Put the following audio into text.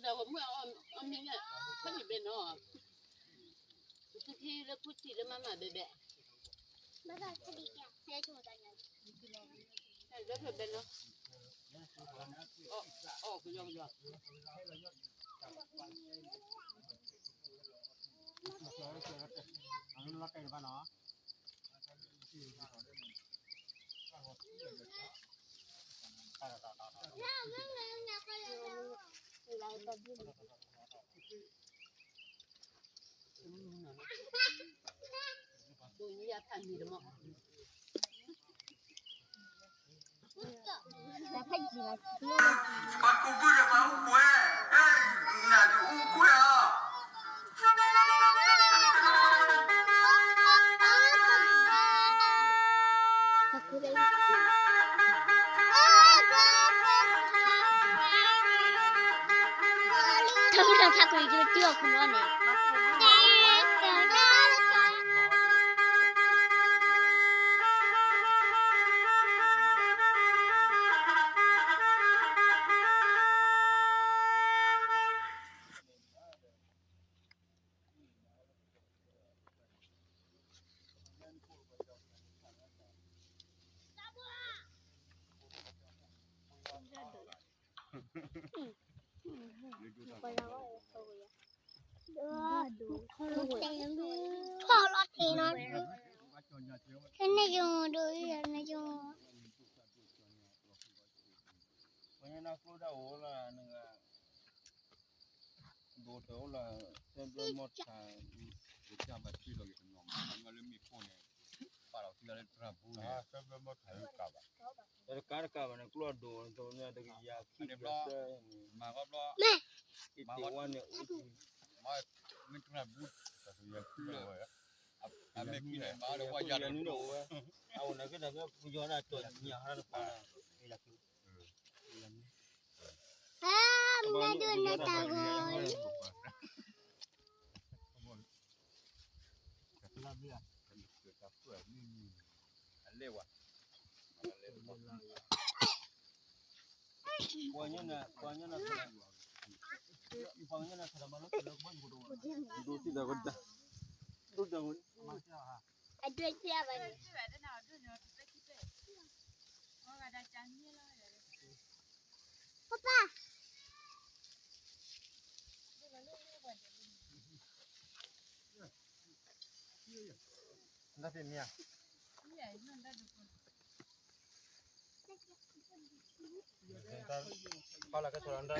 giờ hôm bữa ông mình ạ không bị bên nó khi nó phút chỉ nó mà bể bể rất là bên nó cái dòng dòng nó cái ba nó tôi như thành gì đó mà Bà cũng vừa được báo quê, là đủ quê à. 저기랑 자꾸 이걸 뛰어 그만해. Thôi thì nó thế này dùng đôi này dùng cái nó cứ đâu là đồ đó là xem một cái cái mà chỉ là cái nón mà lên mi phone này bảo là cái lên trap bù này xem một cái cái mà nó cứ đồ đó này cái gì cái đó mà có đó mà có này mà mình trap bù cái gì cái rồi à mấy cái này mà đâu có giá đâu đâu này cái này cái giờ này tuổi nhà nó phải là cái mình đưa nó tao rồi qua nhá là thằng mà nó nó bắn của đồ thì là vật đồ đâu anh đưa xe về papa nó thì mía Kalau ke Suranda